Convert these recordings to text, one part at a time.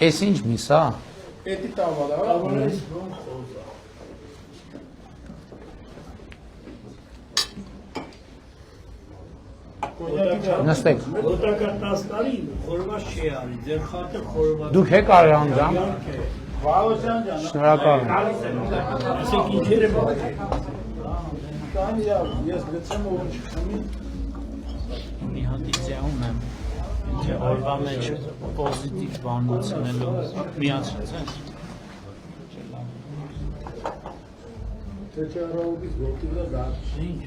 Էս ինչ միս է։ Էդի տավալա։ Նստեք։ Ոտական 10 տարի խորված չի արի, ձեր խատը խորված։ Դուք եք արի անձամ։ Վաղոջան ջան։ Շնորհակալ եմ։ Ասեք ինչեր եմ Կան իրավ, ես գցեմ ու չխմի։ մի հատ իդեա ունեմ։ Ինչ օրվա մեջ պոզիտիվ բան ունենալու միացած է։ Թե չարողից ոտի վրա դարձ։ Ինչ։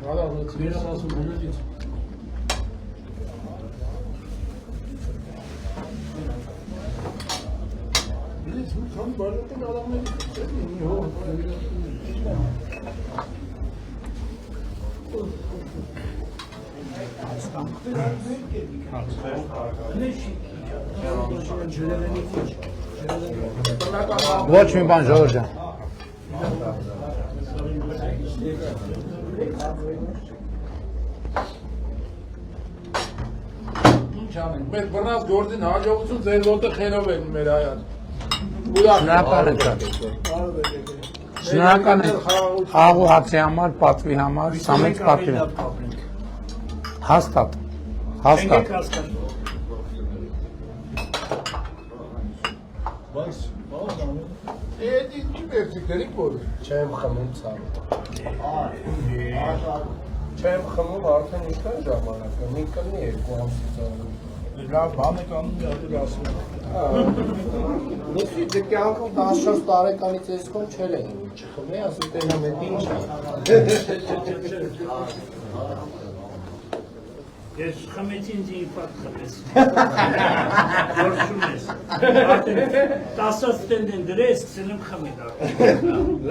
Հալա, վերս ասում ունեցից։ Ես ու քան բաժոտեն ալամների մի հող։ Ոչ մի բան Ժորժ ջան։ Ինչ անենք, մեր բռնած գործին հաջողություն ձեր ոտը խերով են մեր հայան։ Շնորհակալ եմ։ Շնորհակալ եմ խաղու հացի համար, պատվի համար, սա մեծ պատվի։ Հաստատ։ Հաստատ։ Բայց էդ ինչ վերցիկ դերիկ որ չեմ խմում ցավ։ Չեմ խմում արդեն ինչքան ժամանակ է, մի կլնի 2 ամսից ավելի։ Լավ բան եք անում դեռ ասում։ Նույնիսկ դե կյանքում 14 տարեկանից ես կոմ չել եմ չխմի, ասում տենա մետ ինչ է։ Ես խմեցի ինձ ինֆարկտ խմես։ Որշում ես։ Արդեն 10 ստենդեն դրե սկսել եմ խմել արդեն։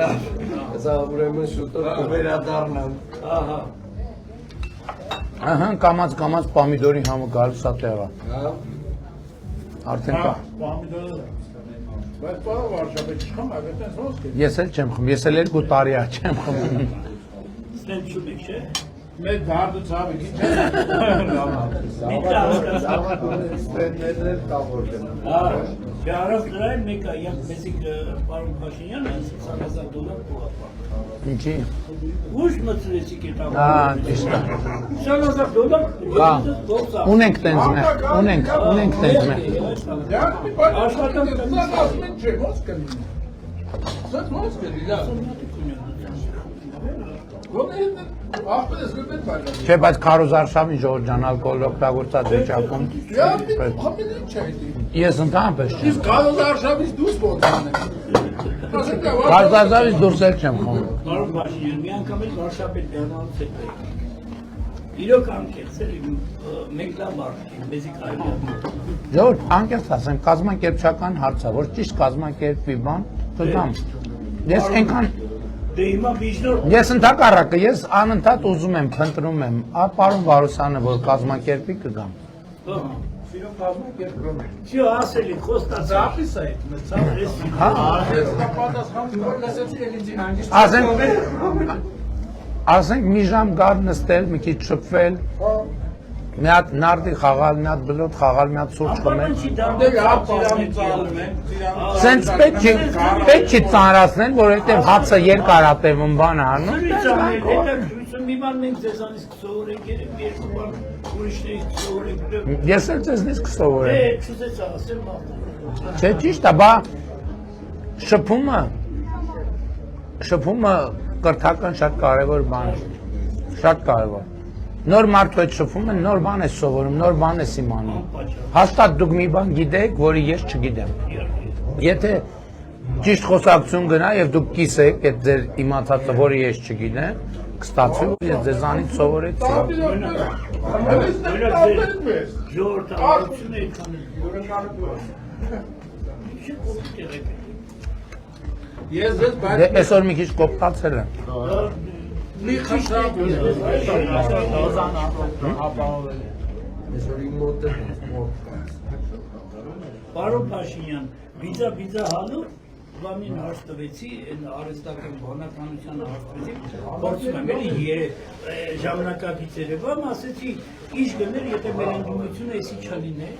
Լավ, հեսա ուրեմն շուտով կվերադառնամ։ Ահա։ Ահա կամած պամիդորի համը գալիս է տեղը։ Հա։ Արդեն կա։ Պամիդորը։ Բայց պարո վարշապետ չխմ, այդտեղ ոնց է։ Ես էլ չեմ խմում, ես էլ 2 տարի է չեմ խմում։ Ստենդ շում եք, չէ։ Մեր դարդը ցավը ինչ է։ Ստենդներներ կա որ գնամ։ Չարավ դրան մեկը, յակ մեզիկ պարոն Փաշինյանը $20,000 փոխապա։ Ինչի։ Ուշ մտցրեցիք այդ Հա, ապա։ ճիշտ է։ $20,000 Կա։ Ունենք տենց մեր, ունենք տենց մեր։ Դեռ մի բան աշխատանք ասում են չէ, ոնց կլինի։ Սա ոնց կլինի, լավ։ Ոնց ախպերս գտեն բանը։ Չէ, բայց Քարոզարշավին Ժորժ ջան ալկոհոլ օգտագործած վիճակում։ Խմիլ ինչ է դի։ Ես ընդհանրապես չեմ։ Իսկ Քարոզարշավից դուրս ոտան է։ Քարոզարշավից դուրս էլ չեմ խմում։ Պարոն Փաշինյան, մի անգամ էլ վարշապետ բեռնալուց հետո եք։ Իրոք անկեղծ էլի մենք լավ մարդ ենք, մեզի կարելի է։ Ժորժ, անկեղծ ասեմ, կազմակերպչական հարց է, որ ճիշտ կազմակերպվի բան, կգամ։ Ես այնքան Դե հիմա բիժնոր Ես ընդհակառակը, ես անընդհատ ուզում եմ, փնտրում եմ, պարոն Վարուսյանը, որ կազմակերպի կգամ։ Սիրո կազմակերպում է։ Չի ասելի, խոստացա։ Ծափիս է այդ, մեր ծափը։ Հա։ Ես պատասխան որ լսեցի էլի հանգիստ։ Ասենք մի ժամ գար նստել, մի քիչ շփվել, մի հատ նարդի խաղալ, մի հատ բլոտ խաղալ, մի հատ սուրճ խմել։ Դե լավ ծիրանի ծալում են, Սենց պետք չի ծանրացնել, որովհետև հացը երկար է տևում բան անում։ Մի բան մենք ձեզանից կսովորենք, երկու բան ուրիշներից կսովորենք։ Ես էլ ձեզնից կսովորեմ։ Չուզեց ասել մաղթ։ Չէ, ճիշտ է, բա շփումը կրթական շատ կարևոր բան է, շատ կարևոր։ Նոր մարդու հետ շփում են, նոր բան է սովորում, նոր բան է իմանում։ Հաստատ դուք մի բան գիտեք, որը ես չգիտեմ։ Եթե ճիշտ խոսակցություն գնա եւ դուք կիսեք այդ ձեր իմացածը, որը ես չգիտեմ, կստացվի, որ ես ձեզանից սովորեցի։ Ժողովրդավարությունը այդքան Ես ձեզ Դե այսօր մի քիչ կոպտացել եմ։ մի խնդրեմ։ Այսօր իմ մոտ է Պարոն Փաշինյան, բիձա հալու Բանին հաշտվեցի, այն արհեստական բանականությանը հաշտվեցի, փորձում եմ էլի ժամանակակից երևամ, ասեցի, ինչ գներ, եթե մեր ընդդիմությունը էսի չլիներ,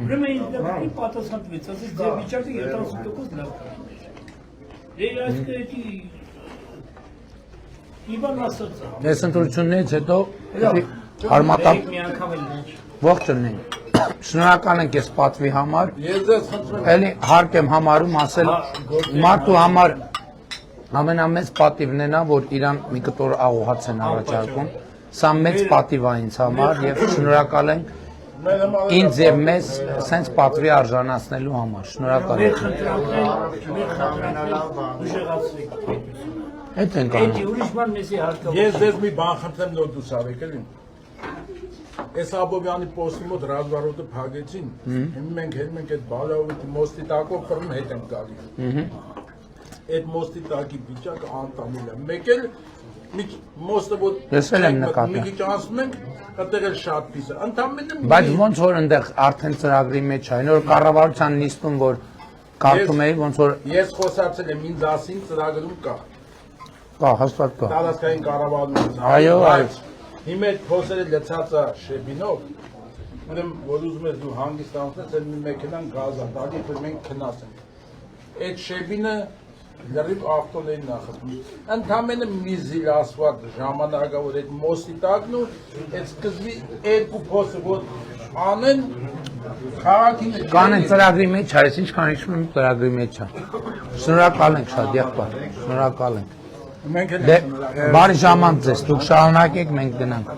ուրեմն ինձ դեպքի պատասխանվեց, ասեց, ձեր վիճակը 70% լավ կլիներ։ Այսինքն Իվան ասաց։ Ես ընտրություններից հետո հարմատապ Մի անգամ էլ ոչ։ ողջունին։ Շնորհակալ ենք այս պատվի համար։ Ես ձեզ խնդրում եմ։ Էլի հարկ եմ համարում ասել մարդու համար ամենամեծ պատիվն է նա, որ իրան մի կտոր աղոհաց են առաջարկում։ Սա մեծ պատիվ է ինձ համար եւ շնորհակալ ենք ինձ եւ մեզ սենց պատվի արժանացնելու համար։ Շնորհակալ Մեր ենք։ խնդրանքն ուժեղացրեք։ Այդ ենք Էդի անում։ ուրիշ բան մեզի հարկավոր։ Ես ձեզ մի բան խնդրեմ նոր դուս արեք էլի։ Այս Աբովյանի պոստի մոտ ռազմավարոտը փակեցին։ Մենք այդ բալավի մոստի տակով ֆրմ հետ ենք գալի։ Այդ մոստի տակի վիճակը անտանելի է։ Մեկ էլ մի մոստը որ Ես էլ եմ նկատել։ Մի քիչ անցնում ենք, այդտեղ էլ շատ պիս է։ Ընդամենը Բայց ոնց որ այնտեղ արդեն ծրագրի մեջ է, նոր կառավարության նիստում որ կարդում էի, ոնց որ Ես խոսացել եմ ինձ ասին ծրագրում կա։ կա, հաստատ կա։ Տարածքային կառավարություն։ Այո, այո։ Հիմա այդ փոսերը լցած է շեբինով։ Ուրեմն որ ուզում ես դու հանգիստ անցնես, այդ մի մեքենան գազ է տալի, որ մենք քնասենք։ Այդ շեբինը լրիվ ավտոների նախատում։ Ընդամենը մի զիլ ասված ժամանակա որ այդ մոստի տակն ու այդ սկզբի երկու փոսը որ անեն քաղաքին Կան են ծրագրի մեջ, այս ինչքան հիշում եմ ծրագրի մեջ է։ Շնորհակալ ենք շատ եղբայր։ Շնորհակալ ենք։ մենք էլ Դե բարի ժամանց ձեզ, դուք շարունակեք, մենք գնանք։